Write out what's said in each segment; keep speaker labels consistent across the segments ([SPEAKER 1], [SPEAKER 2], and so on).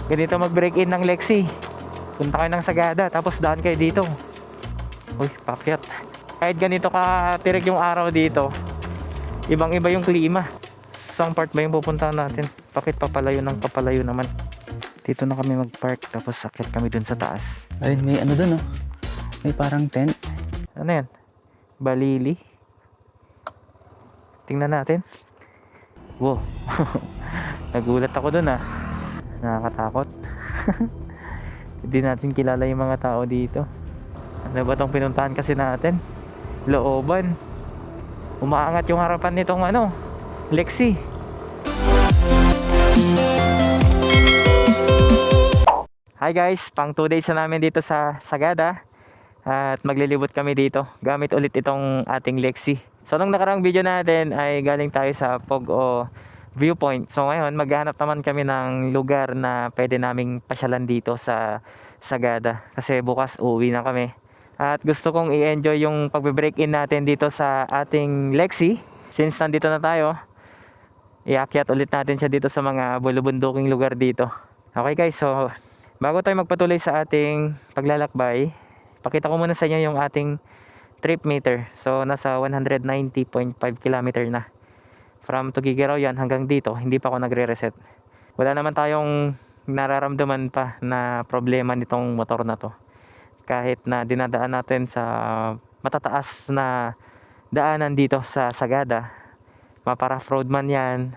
[SPEAKER 1] ganito mag-break in ng Lexi. Punta kayo ng Sagada, tapos daan kayo dito. Uy, pakyat. Kahit ganito ka tirik yung araw dito, ibang iba yung klima. Saan part ba yung pupuntahan natin? Bakit papalayo ng papalayo naman? Dito na kami mag-park, tapos akyat kami dun sa taas.
[SPEAKER 2] Ay, may ano dun, oh. May parang tent.
[SPEAKER 1] Ano yan? Balili. Tingnan natin. Wow. Nagulat ako dun ah. Nakakatakot. Hindi natin kilala yung mga tao dito. Ano ba tong pinuntahan kasi natin? Looban. Umaangat yung harapan nitong ano, Lexi. Hi guys, pang 2 days na namin dito sa Sagada. At maglilibot kami dito gamit ulit itong ating Lexi. So nung nakarang video natin ay galing tayo sa Pogo Viewpoint. So ngayon maghahanap naman kami ng lugar na pwede naming pasyalan dito sa Sagada. Kasi bukas uuwi na kami. At gusto kong i-enjoy yung pagbe-break in natin dito sa ating Lexi. Since nandito na tayo, iakyat ulit natin siya dito sa mga bulubunduking lugar dito. Okay guys, so bago tayo magpatuloy sa ating paglalakbay, pakita ko muna sa inyo yung ating trip meter. So nasa 190.5 km na. From Tugigaraw yan hanggang dito, hindi pa ako nagre-reset. Wala naman tayong nararamdaman pa na problema nitong motor na to. Kahit na dinadaan natin sa matataas na daanan dito sa Sagada, mapa-rough road man yan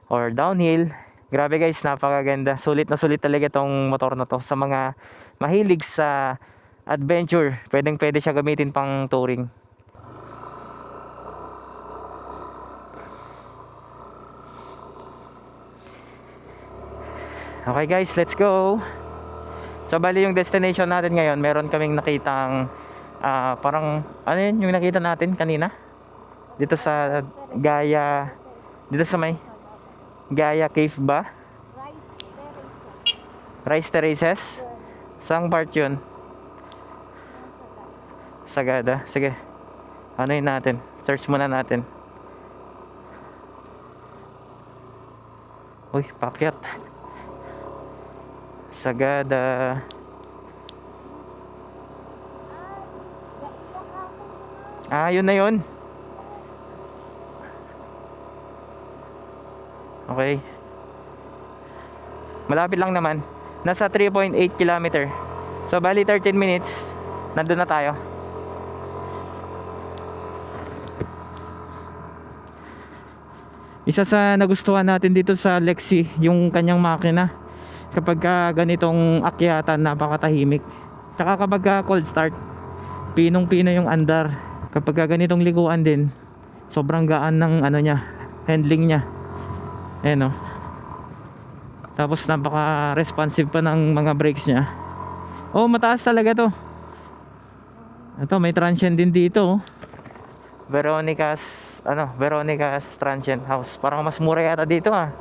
[SPEAKER 1] or downhill. Grabe guys, napakaganda. Sulit na sulit talaga tong motor na to. Sa mga mahilig sa adventure, pwedeng pwede siya gamitin pang touring. Okay guys, let's go. So bali yung destination natin ngayon, meron kaming nakitang parang ano yun yung nakita natin kanina dito sa Gaya, dito sa may Gaya Cave ba? Rice Terraces? Saang part yun? Sagada. Sige, ano yun natin, search muna natin. Uy, pakyat. Sagada. Yun na yun. Okay. Malapit lang naman. Nasa 3.8 km. So bali 13 minutes nandun na tayo. Isa sa nagustuhan natin dito sa Lexi, yung kanyang makina. Kapag ganitong akyatan, napakatahimik. Tsaka kapag cold start, pinong-pino yung andar. Kapag ganitong likuan din, sobrang gaan ng ano niya, handling niya. Ayan o. Tapos napaka-responsive pa ng mga brakes niya. Oh, mataas talaga to. Ito, may transient din dito. Veronica's Transient House. Parang mas mura yata dito ah.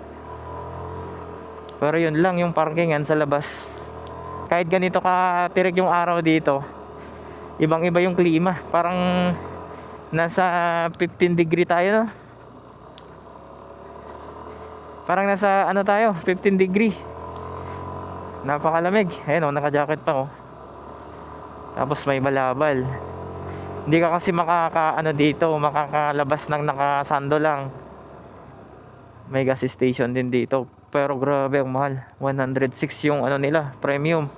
[SPEAKER 1] Pero yun lang yung parkingan sa labas. Kahit ganito ka tirik yung araw dito, ibang iba yung klima. Parang nasa 15 degree tayo, no? Parang nasa ano tayo, 15 degree. Napakalamig. Ayun oh, naka-jacket pa oh. Tapos may malabal. Hindi ka kasi makakalabas ng nakasando lang. May gas station din dito. Pero grabe ang mahal. 106 yung ano nila, premium.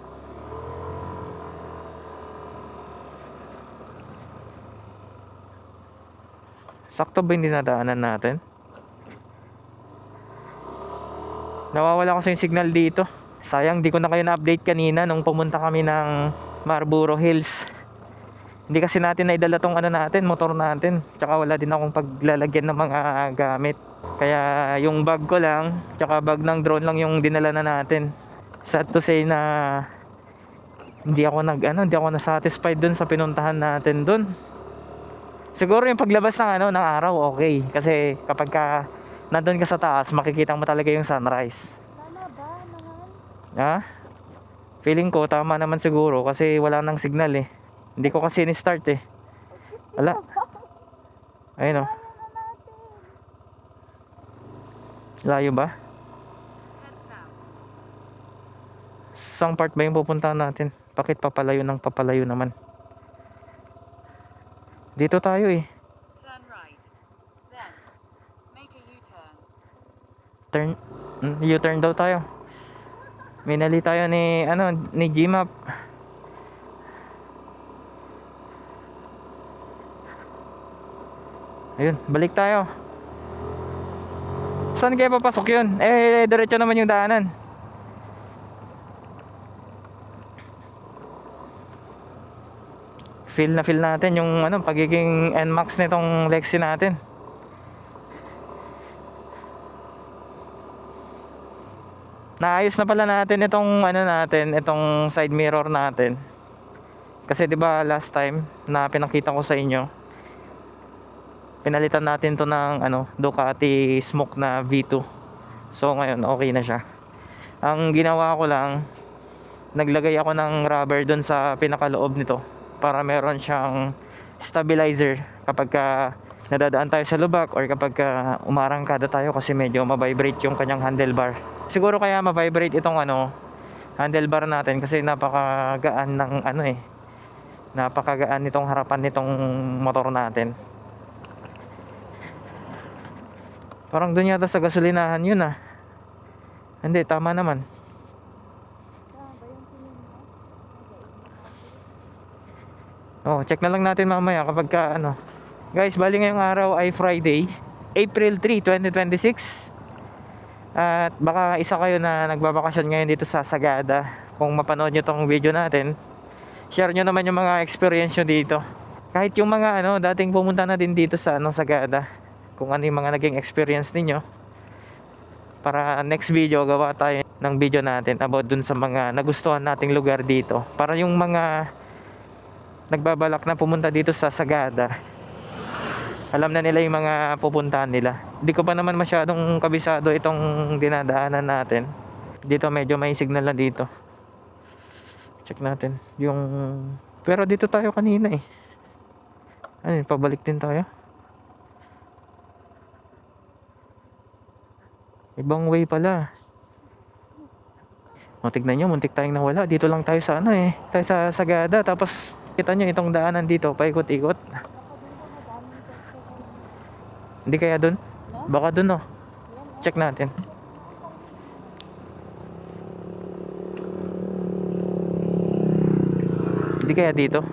[SPEAKER 1] Sakto ba yung dinadaanan natin? Nawawala kasi yung signal dito. Sayang di ko na kayo na-update kanina nung pumunta kami ng Marlboro Hills. Hindi kasi natin naidala tong ano natin, motor natin. Tsaka wala din akong paglalagyan ng mga gamit. Kaya yung bag ko lang, tsaka bag ng drone lang yung dinala na natin. Sad to say na hindi ako na-satisfied dun sa pinuntahan natin dun. Siguro yung paglabas ng ng araw okay, kasi kapag nandun ka sa taas, makikita mo talaga yung sunrise.
[SPEAKER 3] Tama ba, mahal?
[SPEAKER 1] Ha? Feeling ko tama naman siguro kasi wala nang signal eh. Hindi ko kasi ni-start eh. Wala. Ayun oh. Layo ba? Saan part ba yung pupuntahan natin? Bakit papalayo ng papalayo naman? Dito tayo eh.
[SPEAKER 4] Turn right. Then, make a U-turn.
[SPEAKER 1] U-turn daw tayo. Minali tayo ni Gmap. Ayun, balik tayo. Saan kaya papasok yun? Diretso naman yung daanan. Feel natin yung pagiging NMAX nitong Lexi natin. Naayos na pala natin itong side mirror natin. Kasi 'di ba last time na pinakita ko sa inyo, pinalitan natin to ng Ducati Smoke na V2. So ngayon okay na siya. Ang ginawa ko lang, naglagay ako ng rubber doon sa pinakaloob nito para meron siyang stabilizer kapag nadadaan tayo sa lubak or kapag umarangkada tayo kasi medyo ma-vibrate yung kanyang handlebar. Siguro kaya ma-vibrate itong handlebar natin kasi napakagaan ng napakagaan nitong harapan nitong motor natin. Parang doon yata sa gasolinahan yun ah. Hindi, tama naman. Oh, check na lang natin mamaya kapag Guys, bali ngayong araw ay Friday, April 3, 2026. At baka isa kayo na nagbabakasyon ngayon dito sa Sagada. Kung mapanood nyo tong video natin, share nyo naman yung mga experience nyo dito. Kahit yung mga dating pumunta na din dito sa Sagada, kung ano yung mga naging experience ninyo. Para next video, gawa tayo ng video natin about dun sa mga nagustuhan nating lugar dito. Para yung mga nagbabalak na pumunta dito sa Sagada, alam na nila yung mga pupuntahan nila. Hindi ko pa naman masyadong kabisado itong dinadaanan natin. Dito medyo may signal na dito. Check natin yung... Pero dito tayo kanina eh. Pabalik din tayo. Ibang way pala. O, tignan nyo, muntik tayong nawala. Dito lang tayo sa tayo sa Sagada. Tapos kita nyo itong daanan dito, paikot-ikot. Hindi kaya dun? Baka dun Check natin. Hindi kaya dito?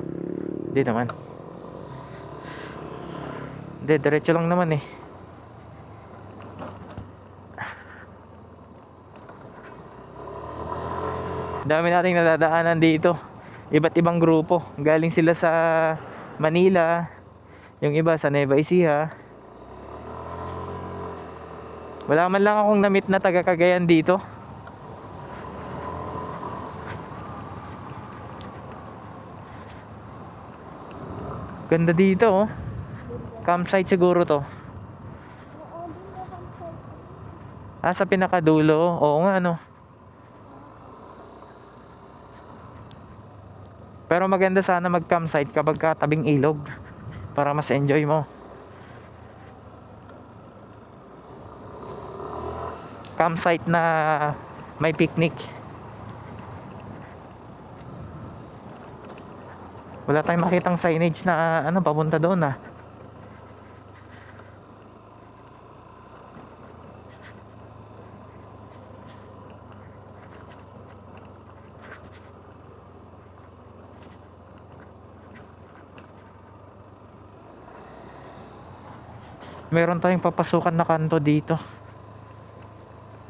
[SPEAKER 1] Hindi naman. Hindi, diretso lang naman eh. Dami nating nadadaanan dito. Iba't ibang grupo. Galing sila sa Manila, yung iba sa Nueva Ecija. Wala man lang akong na-meet na taga Cagayan dito. Ganda dito Campsite siguro to. Sa pinakadulo. Oo nga Pero maganda sana mag-campsite kapag tabing ilog para mas enjoy mo. Campsite na may picnic. Wala tayong makitang signage na papunta doon Meron tayong papasukan na kanto dito.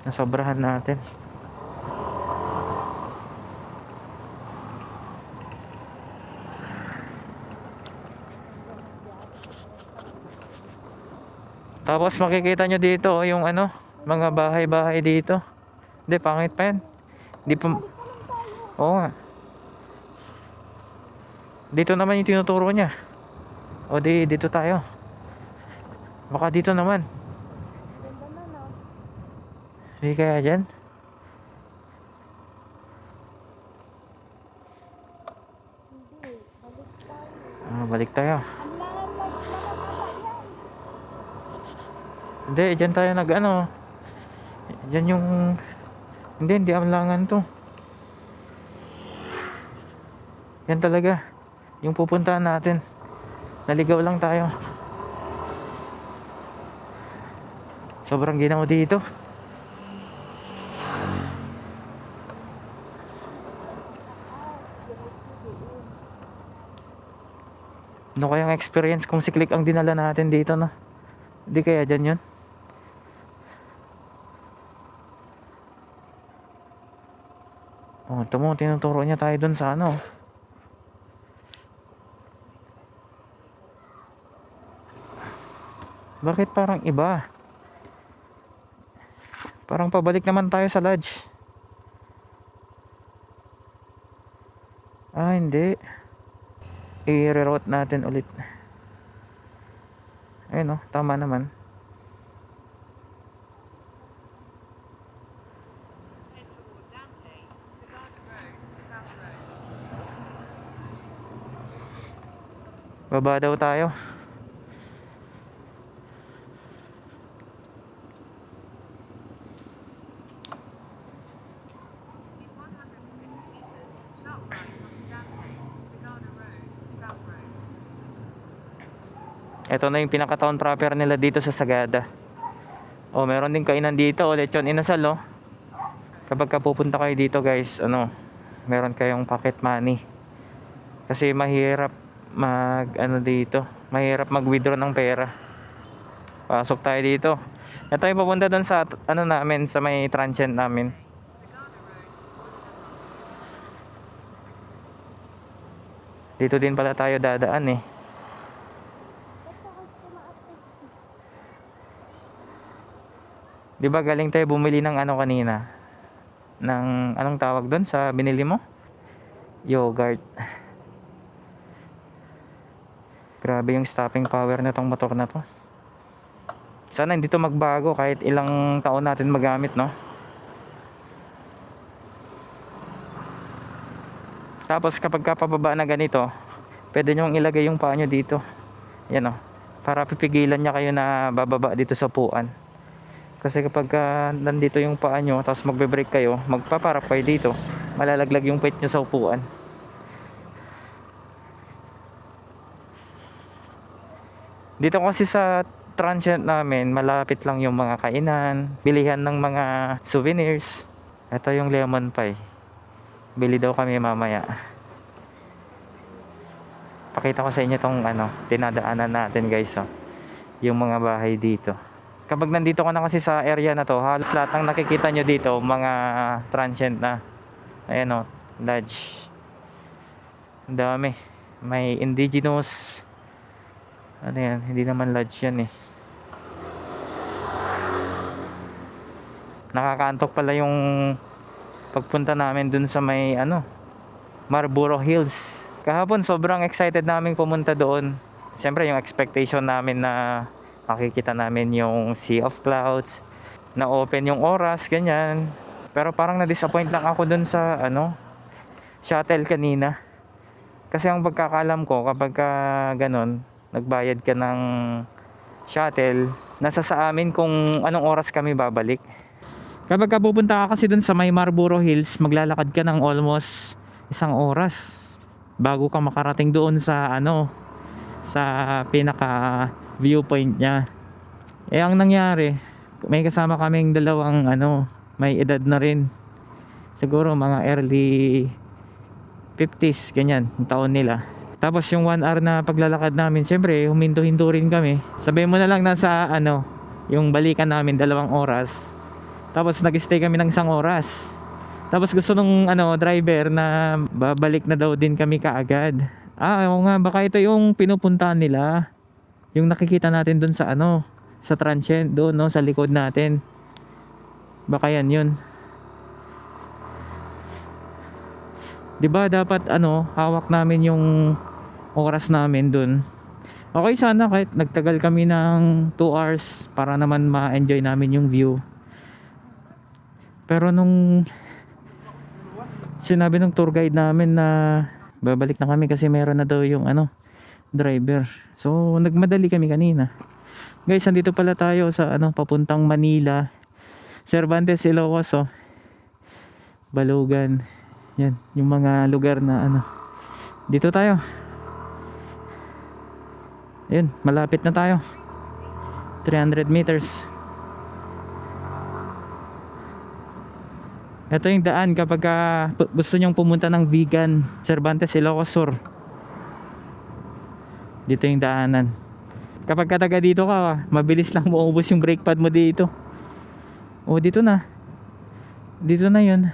[SPEAKER 1] Nasobrahan natin. Tapos makikita nyo dito yung mga bahay-bahay dito. Hindi, pangit pa yan. Hindi pa... Oo nga. Dito naman yung tinuturo niya. O dito tayo. Baka dito naman. Hindi kaya dyan? Balik tayo. Hindi, dyan tayo dyan yung... Hindi amlangan to. Yan talaga yung pupuntahan natin. Naligaw lang tayo. Sobrang ginaw dito. Ano kayang experience kung si Click ang dinala natin dito, no? Hindi kaya dyan yun? Oh, ito mo, tinuturo niya tayo dun sa ano. Bakit parang iba? Parang pabalik naman tayo sa lodge. Ah, hindi. I-reroute natin ulit. Ayun, oh, tama naman.
[SPEAKER 4] Head toward Dante, Sagada Road, South Road.
[SPEAKER 1] Baba daw tayo.
[SPEAKER 4] In 150 meters, sharp right onto Dante, Sagada Road, South Road.
[SPEAKER 1] Ito na yung pinaka-town proper nila dito sa Sagada. Oh, meron din kainan dito, o lechon inasal, oh. Kapag ka pupunta kayo dito, guys, ano, meron kayong pocket money. Kasi mahirap mahirap mag-withdraw ng pera. Pasok tayo dito. Ito tayo papunta doon sa ano namin, sa may transient namin.
[SPEAKER 4] Sagada Road, 1.5
[SPEAKER 1] Dito din pala tayo dadaan, eh. Di ba galing tayo bumili ng ano kanina? Ng anong tawag doon sa binili mo? Yogurt. Grabe yung stopping power na tong motor na to. Sana hindi to magbago kahit ilang taon natin magamit, no? Tapos kapag kapababa na ganito, pwede nyong ilagay yung paa nyo dito. Yan, oh. Para pipigilan niya kayo na bababa dito sa upuan. Kasi kapag nandito yung paa nyo, tapos magbe-brake kayo, magpaparap kayo dito, malalaglag yung pait nyo sa upuan. Dito kasi sa transient namin, malapit lang yung mga kainan, bilihan ng mga souvenirs. Ito yung lemon pie. Bili daw kami mamaya. Pakita ko sa inyo tong ano, dinadaanan natin, guys, oh. Yung mga bahay dito. Kapag nandito ka na kasi sa area na to, halos lahat ng nakikita nyo dito, mga transient na. Ayan, oh, lodge. Ang dami. May indigenous. Ano yan? Hindi naman lodge yan, eh. Nakakaantok pala yung pagpunta namin dun sa may ano, Marlboro Hills. Kahapon sobrang excited namin pumunta doon. Siyempre yung expectation namin na makikita namin yung sea of clouds, na open yung oras, ganyan. Pero parang na-disappoint lang ako dun sa ano, shuttle kanina. Kasi ang pagkakalam ko, kapag ganon, nagbayad ka ng shuttle, nasa sa amin kung anong oras kami babalik. Kapag pupunta ka kasi dun sa may Marlboro Hills, maglalakad ka ng almost 1 oras bago ka makarating doon sa ano, sa pinaka viewpoint niya. Eh ang nangyari, may kasama kaming dalawang ano, may edad na rin. Siguro mga early 50s, ganyan, yung taon nila. Tapos yung 1 hour na paglalakad namin, syempre huminto-hinto rin kami. Sabihin mo na lang nasa ano, yung balikan namin 2 oras. Tapos nag-stay kami ng 1 oras. Tapos gusto nung ano, driver na babalik na daw din kami kaagad. Ah, oo nga, baka ito yung pinupuntahan nila. Yung nakikita natin dun sa ano, sa transient doon, no, sa likod natin. Baka yan yun. 'Di ba dapat ano, hawak namin yung oras namin dun. Okay sana kahit nagtagal kami ng 2 hours para naman ma-enjoy namin yung view. Pero nung sinabi ng tour guide namin na babalik na kami kasi meron na daw yung ano, driver. So nagmadali kami kanina. Guys, andito pala tayo sa ano, papuntang Manila. Cervantes, Ilocos, oh. Balogan. Yan, yung mga lugar na ano, Dito tayo. Ayun, malapit na tayo. 300 meters. Ito yung daan kapag gusto nyong pumunta ng Vigan, Cervantes, Ilocos Sur. Dito yung daanan. Kapag kataga dito ka, mabilis lang maubos yung brake pad mo dito. Oh, dito na. Dito na yun.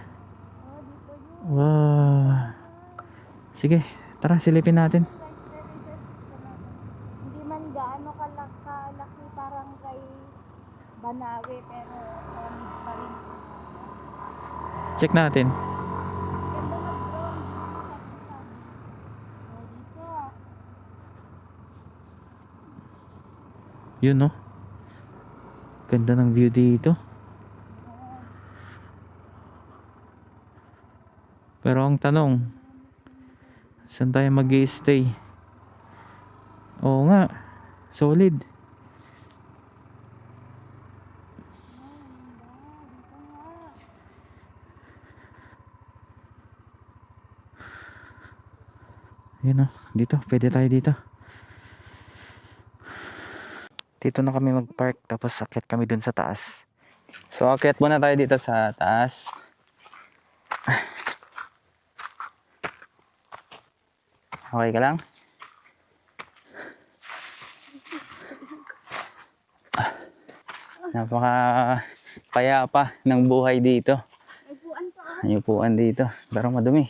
[SPEAKER 1] Wow. Sige, tara silipin natin.
[SPEAKER 3] Hindi man gaano kalaki parang kay Banawe pero pa rin.
[SPEAKER 1] Check natin.
[SPEAKER 3] Ganda ng drone. Oh, dito ah.
[SPEAKER 1] Yun no. Ganda ng view dito. Pero ang tanong, saan tayo mag-i-stay? Oo nga, solid. Yun o, dito, pwede tayo dito. Dito na kami mag-park, tapos akyat kami dun sa taas.
[SPEAKER 2] So, akyat muna tayo dito sa taas. Okay ka lang? Napaka payapa ng buhay dito.
[SPEAKER 3] Upuan pa ah.
[SPEAKER 2] May upuan dito. Pero madumi.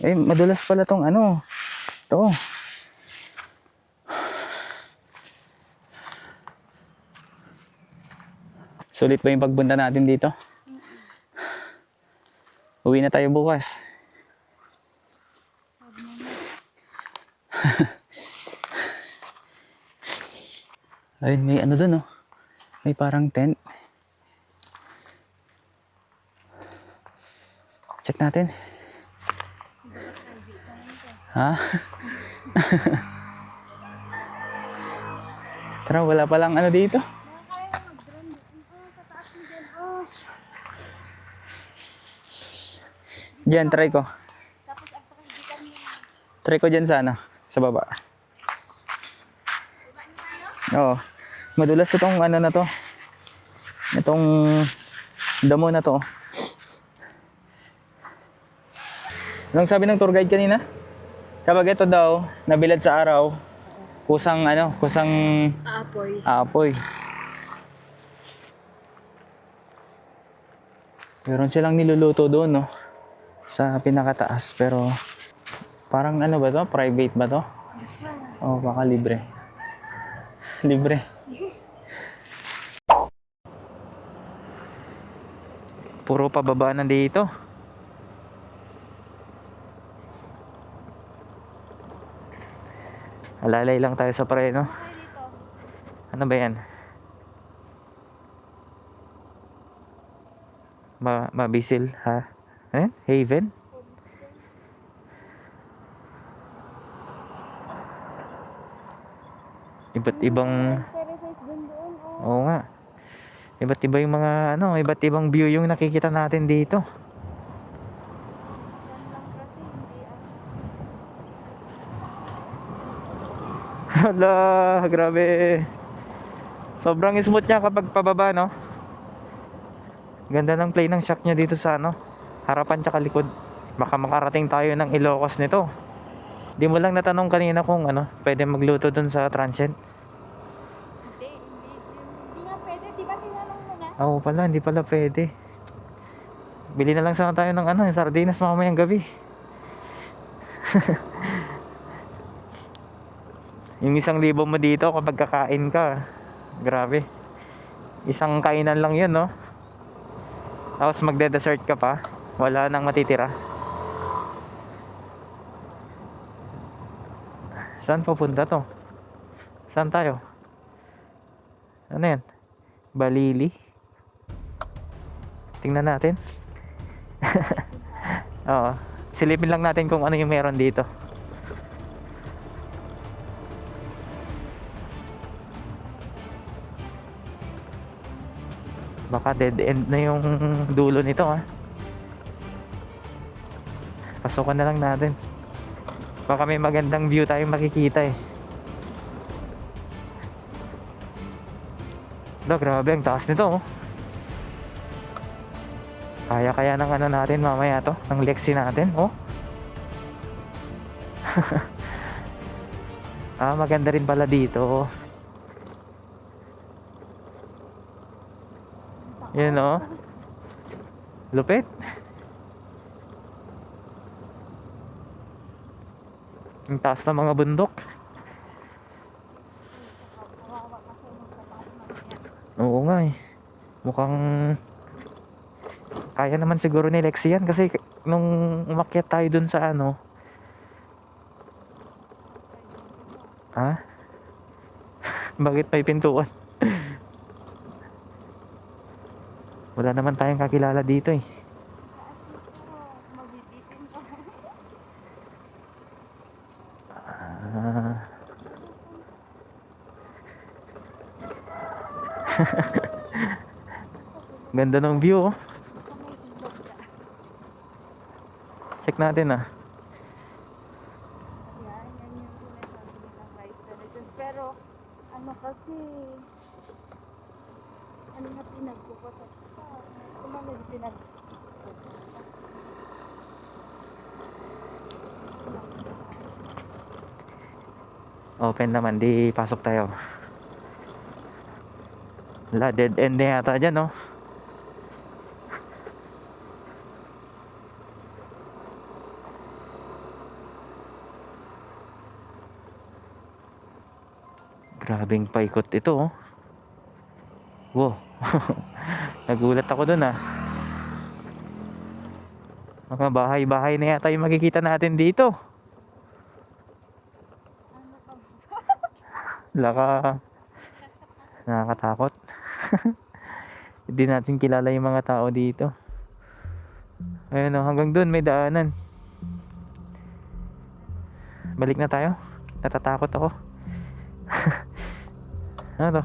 [SPEAKER 2] Eh, madulas pala tong ano. Ito. Sulit ba yung pagpunta natin dito? Uwi na tayo bukas. Ayun, may ano dun oh. May parang tent. Check natin. Ha? Tara, wala palang ano dito.
[SPEAKER 3] Kaya mag-drone dito. Oh, sa taas mo dyan. Oh.
[SPEAKER 2] Diyan, try ko.
[SPEAKER 3] Tapos ang pakigitan mo.
[SPEAKER 2] Try ko dyan sana. Sa baba. Oo. Madulas itong ano na to. Itong damo na to. Anong sabi ng tour guide kanina? Kapag ito daw, nabilad sa araw, kusang apoy. Meron silang niluluto doon, no? Sa pinakataas, pero parang ano ba to? Private ba to? O baka libre. Libre.
[SPEAKER 1] Puro pababa na dito. Alalay lang tayo sa preno. Ano ba yan? Mabisil, ha? Eh? Haven? Iba't ibang...
[SPEAKER 3] Terraces doon. Oh.
[SPEAKER 1] Oo nga. Iba't iba yung mga ano, iba't ibang view yung nakikita natin dito.
[SPEAKER 3] Yan lang kasi hindi
[SPEAKER 1] Hala, grabe. Sobrang smooth niya kapag pababa, no? Ganda ng play ng shock niya dito sa ano, harapan tsaka likod. Baka makarating tayo ng Ilocos nito. Di mo lang natanong kanina kung ano, pwede magluto dun sa transient.
[SPEAKER 3] Hindi nga pwede. Di ba tinanong mo na?
[SPEAKER 1] Oo pala, hindi pala pwede. Bili na lang sana tayo ng ano, sardinas mamayang gabi. Yung 1,000 mo dito kapag kakain ka, grabe. Isang kainan lang yun, no? Tapos magde-dessert ka pa, wala nang matitira. Saan papunta to? Saan tayo? Ano yan? Balili? Tingnan natin. Oo. Silipin lang natin kung ano yung meron dito. Baka dead end na yung dulo nito, ha. Pasukan na lang natin. Baka may magandang view tayong makikita eh. Grabe ang taas nito oh. Kaya ng ano natin mamaya to, ng Lexi natin oh. Maganda rin pala dito. Yan oh. Lupit. Ang taas ng mga bundok.
[SPEAKER 3] Kawawa kasi magtataas mamaya.
[SPEAKER 1] Oo nga eh. Mukhang kaya naman siguro ni Lexi yan kasi nung umakyat tayo dun sa ano. Ha? Bakit may pintuan? Wala naman tayong kakilala dito eh.
[SPEAKER 3] Mabibitin ka.
[SPEAKER 1] Ah. Ganda ng view oh.
[SPEAKER 3] May ilog ka.
[SPEAKER 1] Check natin ah.
[SPEAKER 3] Yan yung sinasabi nilang rice terraces. Pero, ano kasi, ano na pinagkukutat pa. Ano na
[SPEAKER 1] Open naman, di pasok tayo. Wala, dead end na yata dyan oh. Grabing paikot ito oh. Wow. Nagulat ako dun ah. Mga bahay-bahay na yata yung makikita natin dito.
[SPEAKER 3] Ano pa ba?
[SPEAKER 1] Laka. Nakakatakot. Hindi natin kilala yung mga tao dito. Ayun oh, hanggang dun may daanan. Balik na tayo. Natatakot ako. Ano to?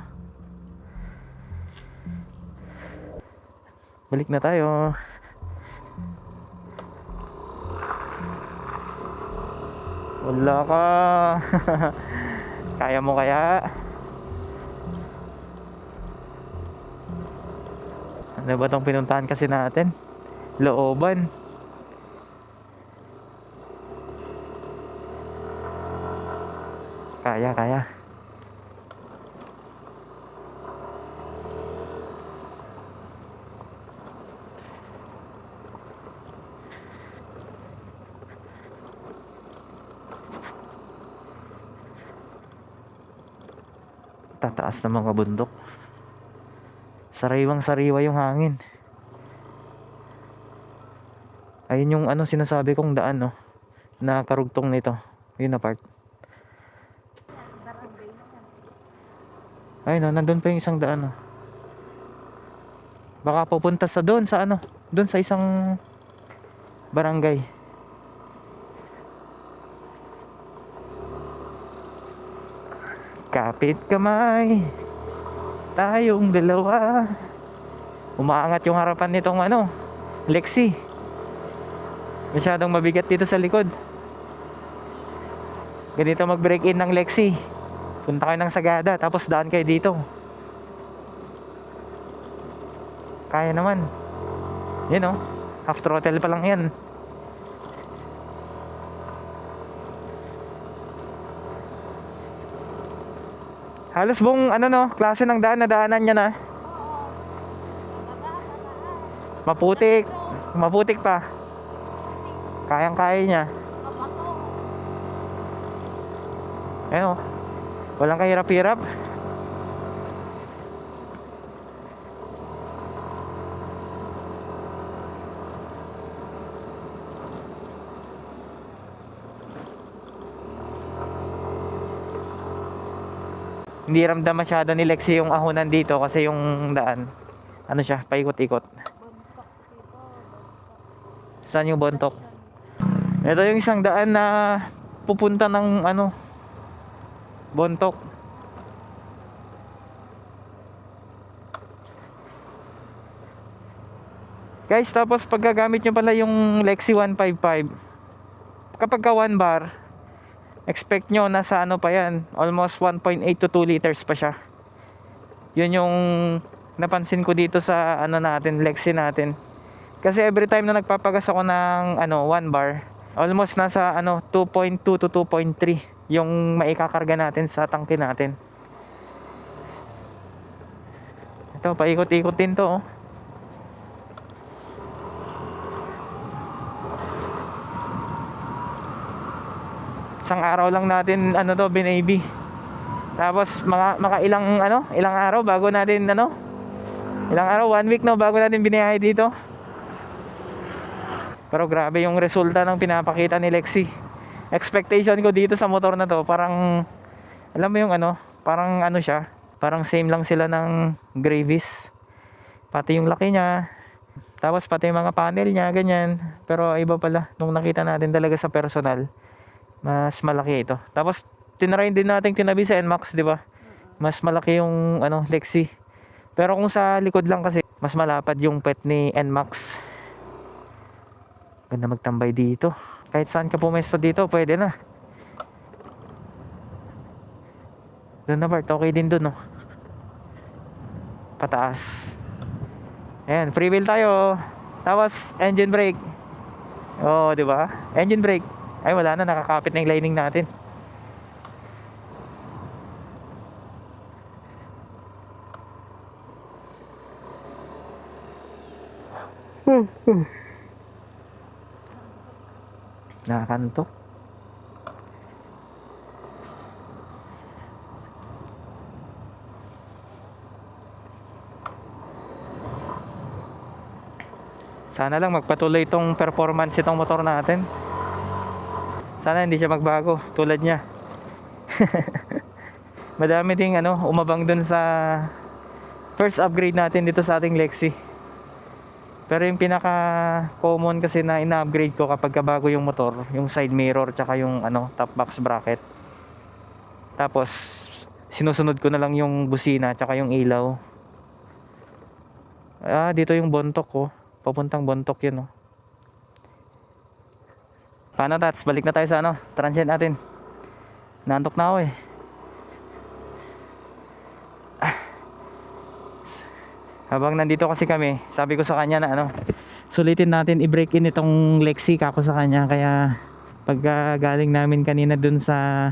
[SPEAKER 1] Balik na tayo. Wala ka. Kaya mo kaya? Ano ba tong pinuntahan kasi natin? Looban. Kaya. Tataas ng mga bundok. Sariwang-sariwa yung hangin. Ayun yung ano sinasabi kong daan no, na karugtong nito. Yun na part.
[SPEAKER 3] Barangay na yan.
[SPEAKER 1] Ayun no, nandun pa yung isang daan no. Baka pupunta sa doon sa ano, doon sa isang barangay. Kapit kamay, tayong dalawa. Umaangat yung harapan nitong ano, Lexi. Masyadong mabigat dito sa likod. Ganito mag-break in ng Lexi. Punta kayo ng Sagada, tapos daan kayo dito. Kaya naman. Yan oh, half throttle pa lang yan. Halos buong ano no, klase ng daan na daanan niya na. Maputik. Maputik pa. Kayang-kaya niya. Ayun oh. Walang kahirap-hirap. Hindi ramdam masyado ni Lexi yung ahonan dito kasi yung daan, ano siya, paikot-ikot.
[SPEAKER 3] Bontok dito. Bontok.
[SPEAKER 1] Saan yung Bontok? Ito yung isang daan na pupunta ng ano, Bontok. Guys, tapos paggagamit nyo pala yung Lexi 155, kapag ka 1 bar, expect nyo nasa ano pa yan, almost 1.8 to 2 liters pa siya. Yun yung napansin ko dito sa ano natin, Lexi natin. Kasi every time na nagpapagas ako ng ano 1 bar, almost nasa ano 2.2 to 2.3 yung maikakarga natin sa tangke natin. Ito, paikot-ikot din to, oh. Isang araw lang natin ano to, binaby. Tapos makailang ano, ilang araw bago natin ano, ilang araw, 1 week no, bago natin binahay dito. Pero grabe yung resulta ng pinapakita ni Lexi. Expectation ko dito sa motor na to, parang alam mo yung ano, parang ano siya, parang same lang sila ng Gravis. Pati yung laki niya, tapos pati yung mga panel niya, ganyan. Pero iba pala nung nakita natin talaga sa personal, mas malaki ito. Tapos tinry din natin tinabi sa NMAX, di ba? Mas malaki yung ano, Lexi. Pero kung sa likod lang kasi, mas malapad yung pet ni NMAX. Ganda magtambay dito. Kahit saan ka pumesto dito, pwede na. Doon na Bart, okay din doon, no? Pataas. Ayan, free wheel tayo. Tapos engine brake. Oh, di ba? Engine brake. Ay, wala na, nakakapit na yung lining natin. Nakakanto. Sana lang magpatuloy itong performance itong motor natin. Sana hindi siya magbago tulad niya. Madami ding ano, umabang dun sa first upgrade natin dito sa ating Lexi. Pero yung pinaka common kasi na ina-upgrade ko kapag bago yung motor, yung side mirror tsaka yung ano, top box bracket. Tapos sinusunod ko na lang yung busina tsaka yung ilaw. Ah, dito yung bontok ko. Papuntang bontok yun, oh. Paano, Tats? Balik na tayo sa ano, transient natin. Naantok na ako eh. Habang nandito kasi kami, sabi ko sa kanya na ano, sulitin natin i-break in itong Lexi kako sa kanya. Kaya pagka galing namin kanina dun sa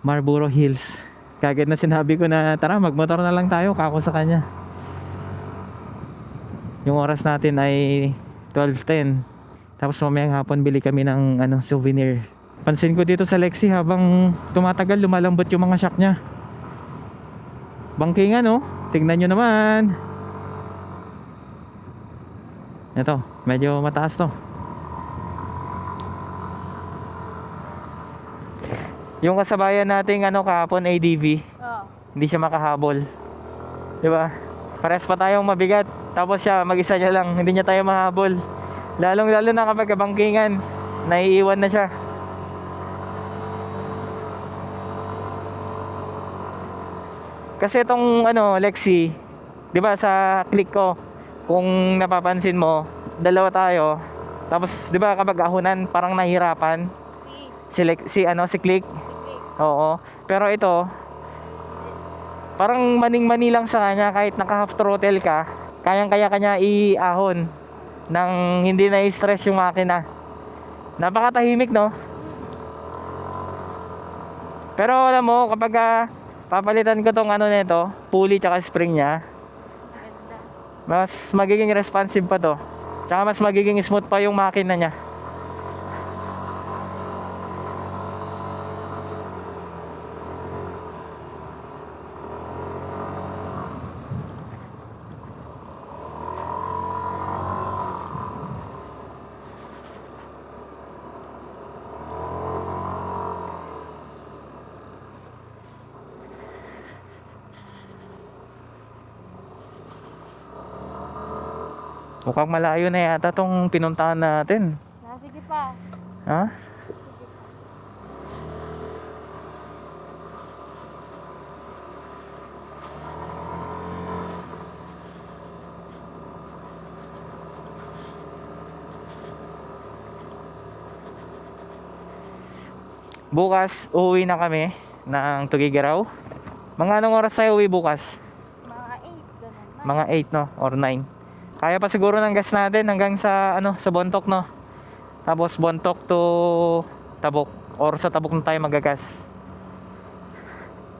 [SPEAKER 1] Marlboro Hills, kagad na sinabi ko na tara magmotor na lang tayo kako sa kanya. Yung oras natin ay 12:10. Tapos mamayang hapon bili kami ng ano, souvenir. Pansin ko dito sa Lexi habang tumatagal lumalambot yung mga shock niya. Bangkingan, oh. Tignan nyo naman. Ito, medyo mataas to. Yung kasabayan nating ano kahapon ADV,
[SPEAKER 3] Oh.
[SPEAKER 1] hindi siya makahabol. 'Di ba? Pares pa tayong mabigat. Tapos siya mag-isa niya lang, hindi niya tayo mahabol. Lalong-lalo na kapag kabangkingan, naiiwan na siya. Kasi itong ano, Lexi, 'di ba sa click ko, kung napapansin mo, dalawa tayo. Tapos 'di ba kapag ahunan, parang nahirapan si click. Oo. Pero ito, parang maning-mani lang sa kanya kahit naka half throttle ka, kayang-kaya kanya i-ahon nang hindi na i-stress yung makina. Napakatahimik, no? Pero alam mo, kapag papalitan ko tong ano nito, pulley tsaka spring niya, mas magiging responsive pa to. Tsaka mas magiging smooth pa yung makina niya. Mukhang malayo na yata tong pinuntahan natin.
[SPEAKER 3] Sige pa.
[SPEAKER 1] Ha? bukas uuwi na kami ng Tugigaraw. Mga anong oras tayo uwi bukas?
[SPEAKER 3] Mga 8, ganun na.
[SPEAKER 1] Mga 8 no or 9. Kaya pa siguro ng gas natin hanggang sa sa Bontoc no. Tapos Bontoc to Tabok or sa Tabok na tayo magagas.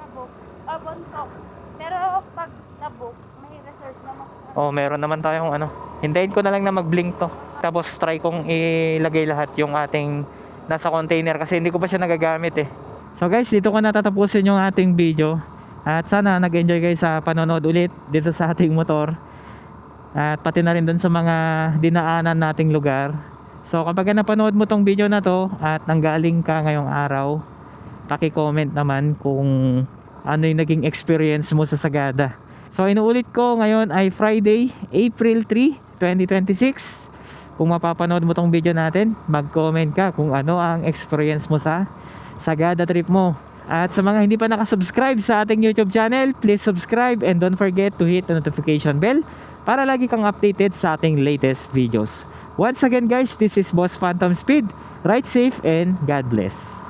[SPEAKER 3] Tabok. Bontok. Pero pag tabok, may reserve naman.
[SPEAKER 1] Oh, meron naman tayong Hintayin ko na lang na mag-blink to. Tapos try kong ilagay lahat yung ating nasa container kasi hindi ko pa siya nagagamit eh. So guys, dito ko natatapusin yung ating video. At sana nag-enjoy kayo sa panonood ulit dito sa ating motor. At pati na rin dun sa mga dinaanan nating lugar. So kapag napanood mo tong video na to at nanggaling ka ngayong araw, paki-comment naman kung ano yung naging experience mo sa Sagada. So inuulit ko, ngayon ay Friday, April 3, 2026. Kung mapapanood mo tong video natin, mag-comment ka kung ano ang experience mo sa Sagada trip mo. At sa mga hindi pa nakasubscribe sa ating YouTube channel, please subscribe and don't forget to hit the notification bell para lagi kang updated sa ating latest videos. Once again guys, this is Boss Phantom Speed. Ride safe and God bless.